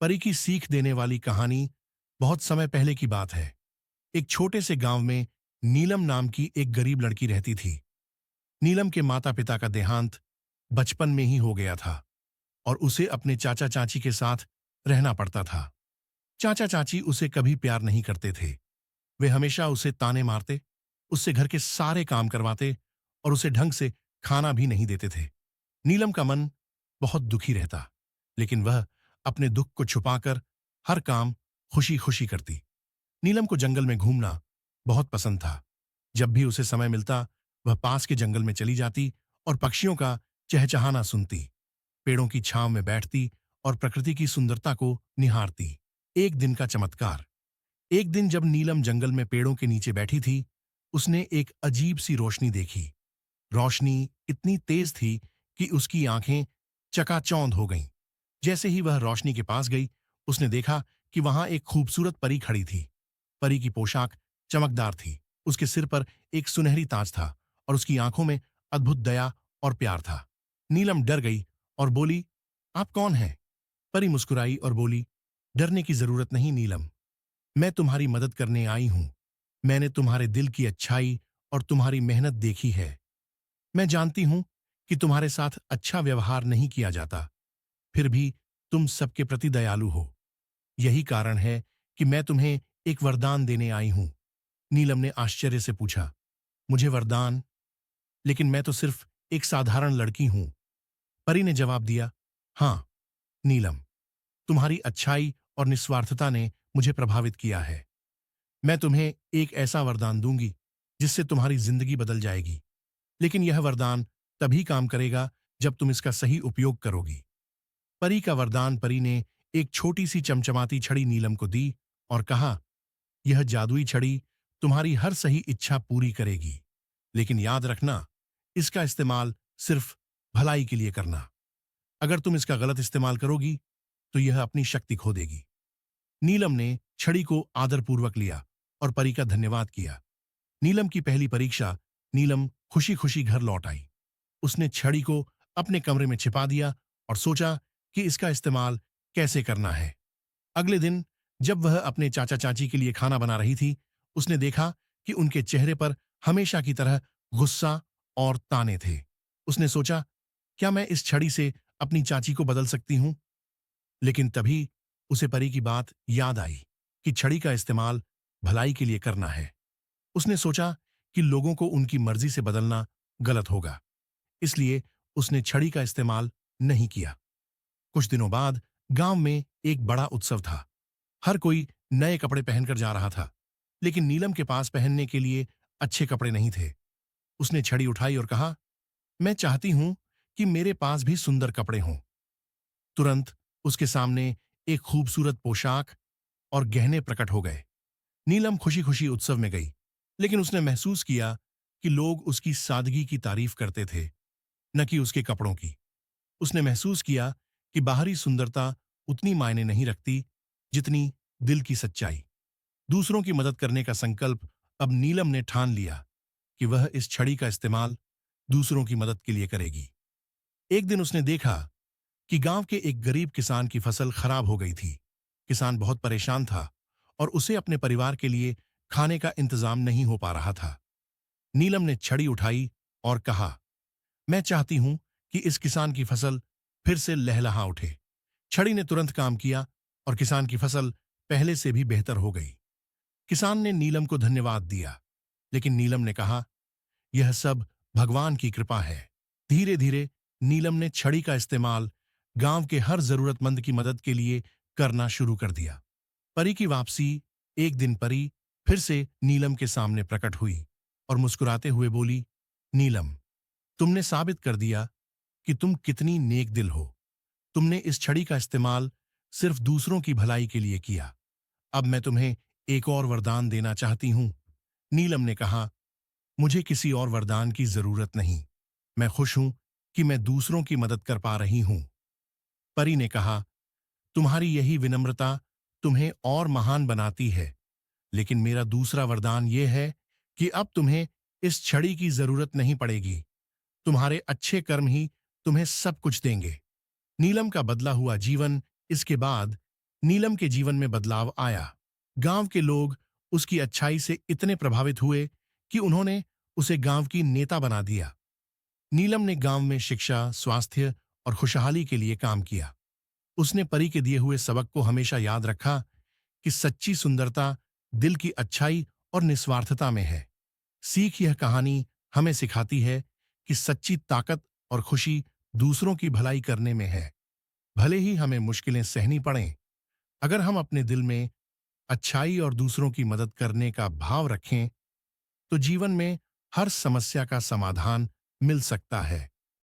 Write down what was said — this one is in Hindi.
परी की सीख देने वाली कहानी बहुत समय पहले की बात है। एक छोटे से गांव में नीलम नाम की एक गरीब लड़की रहती थी। नीलम के माता पिता का देहांत बचपन में ही हो गया था और उसे अपने चाचा चाची के साथ रहना पड़ता था। चाचा चाची उसे कभी प्यार नहीं करते थे। वे हमेशा उसे ताने मारते, उससे घर के सारे काम करवाते और उसे ढंग से खाना भी नहीं देते थे। नीलम का मन बहुत दुखी रहता, लेकिन वह अपने दुख को छुपाकर हर काम खुशी खुशी करती। नीलम को जंगल में घूमना बहुत पसंद था। जब भी उसे समय मिलता, वह पास के जंगल में चली जाती और पक्षियों का चहचहाना सुनती, पेड़ों की छांव में बैठती और प्रकृति की सुंदरता को निहारती। एक दिन का चमत्कार। एक दिन जब नीलम जंगल में पेड़ों के नीचे बैठी थी, उसने एक अजीब सी रोशनी देखी। रोशनी इतनी तेज थी कि उसकी आंखें चकाचौंध हो गईं। जैसे ही वह रोशनी के पास गई, उसने देखा कि वहां एक खूबसूरत परी खड़ी थी। परी की पोशाक चमकदार थी, उसके सिर पर एक सुनहरी ताज था और उसकी आंखों में अद्भुत दया और प्यार था। नीलम डर गई और बोली, आप कौन हैं? परी मुस्कुराई और बोली, डरने की जरूरत नहीं नीलम, मैं तुम्हारी मदद करने आई हूं। मैंने तुम्हारे दिल की अच्छाई और तुम्हारी मेहनत देखी है। मैं जानती हूं कि तुम्हारे साथ अच्छा व्यवहार नहीं किया जाता, फिर भी तुम सबके प्रति दयालु हो। यही कारण है कि मैं तुम्हें एक वरदान देने आई हूं। नीलम ने आश्चर्य से पूछा, मुझे वरदान? लेकिन मैं तो सिर्फ एक साधारण लड़की हूं। परी ने जवाब दिया, हाँ नीलम, तुम्हारी अच्छाई और निस्वार्थता ने मुझे प्रभावित किया है। मैं तुम्हें एक ऐसा वरदान दूंगी जिससे तुम्हारी जिंदगी बदल जाएगी। लेकिन यह वरदान तभी काम करेगा जब तुम इसका सही उपयोग करोगी। परी का वरदान। परी ने एक छोटी सी चमचमाती छड़ी नीलम को दी और कहा, यह जादुई छड़ी तुम्हारी हर सही इच्छा पूरी करेगी। लेकिन याद रखना, इसका इस्तेमाल सिर्फ भलाई के लिए करना। अगर तुम इसका गलत इस्तेमाल करोगी तो यह अपनी शक्ति खो देगी। नीलम ने छड़ी को आदरपूर्वक लिया और परी का धन्यवाद किया। नीलम की पहली परीक्षा। नीलम खुशी खुशी घर लौट आई। उसने छड़ी को अपने कमरे में छिपा दिया और सोचा कि इसका इस्तेमाल कैसे करना है। अगले दिन जब वह अपने चाचा चाची के लिए खाना बना रही थी, उसने देखा कि उनके चेहरे पर हमेशा की तरह गुस्सा और ताने थे। उसने सोचा, क्या मैं इस छड़ी से अपनी चाची को बदल सकती हूं? लेकिन तभी उसे परी की बात याद आई कि छड़ी का इस्तेमाल भलाई के लिए करना है। उसने सोचा कि लोगों को उनकी मर्जी से बदलना गलत होगा, इसलिए उसने छड़ी का इस्तेमाल नहीं किया। कुछ दिनों बाद गांव में एक बड़ा उत्सव था। हर कोई नए कपड़े पहनकर जा रहा था, लेकिन नीलम के पास पहनने के लिए अच्छे कपड़े नहीं थे। उसने छड़ी उठाई और कहा, मैं चाहती हूं कि मेरे पास भी सुंदर कपड़े हों। तुरंत उसके सामने एक खूबसूरत पोशाक और गहने प्रकट हो गए। नीलम खुशी खुशी उत्सव में गई, लेकिन उसने महसूस किया कि लोग उसकी सादगी की तारीफ करते थे, न कि उसके कपड़ों की। उसने महसूस किया कि बाहरी सुंदरता उतनी मायने नहीं रखती जितनी दिल की सच्चाई। दूसरों की मदद करने का संकल्प। अब नीलम ने ठान लिया कि वह इस छड़ी का इस्तेमाल दूसरों की मदद के लिए करेगी। एक दिन उसने देखा कि गांव के एक गरीब किसान की फसल खराब हो गई थी। किसान बहुत परेशान था और उसे अपने परिवार के लिए खाने का इंतजाम नहीं हो पा रहा था। नीलम ने छड़ी उठाई और कहा, मैं चाहती हूं कि इस किसान की फसल फिर से लहलहा उठे। छड़ी ने तुरंत काम किया और किसान की फसल पहले से भी बेहतर हो गई। किसान ने नीलम को धन्यवाद दिया, लेकिन नीलम ने कहा, यह सब भगवान की कृपा है। धीरे धीरे नीलम ने छड़ी का इस्तेमाल गांव के हर जरूरतमंद की मदद के लिए करना शुरू कर दिया। परी की वापसी। एक दिन परी फिर से नीलम के सामने प्रकट हुई और मुस्कुराते हुए बोली, नीलम, तुमने साबित कर दिया कि तुम कितनी नेक दिल हो। तुमने इस छड़ी का इस्तेमाल सिर्फ दूसरों की भलाई के लिए किया। अब मैं तुम्हें एक और वरदान देना चाहती हूं। नीलम ने कहा, मुझे किसी और वरदान की जरूरत नहीं। मैं खुश हूं कि मैं दूसरों की मदद कर पा रही हूं। परी ने कहा, तुम्हारी यही विनम्रता तुम्हें और महान बनाती है। लेकिन मेरा दूसरा वरदान यह है कि अब तुम्हें इस छड़ी की जरूरत नहीं पड़ेगी। तुम्हारे अच्छे कर्म ही तुम्हें सब कुछ देंगे। नीलम का बदला हुआ जीवन। इसके बाद नीलम के जीवन में बदलाव आया। गांव के लोग उसकी अच्छाई से इतने प्रभावित हुए कि उन्होंने उसे गांव की नेता बना दिया। नीलम ने गांव में शिक्षा, स्वास्थ्य और खुशहाली के लिए काम किया। उसने परी के दिए हुए सबक को हमेशा याद रखा कि सच्ची सुंदरता दिल की अच्छाई और निस्वार्थता में है। सीख यह कहानी हमें सिखाती है कि सच्ची ताकत और खुशी दूसरों की भलाई करने में है। भले ही हमें मुश्किलें सहनी पड़ें, अगर हम अपने दिल में अच्छाई और दूसरों की मदद करने का भाव रखें, तो जीवन में हर समस्या का समाधान मिल सकता है।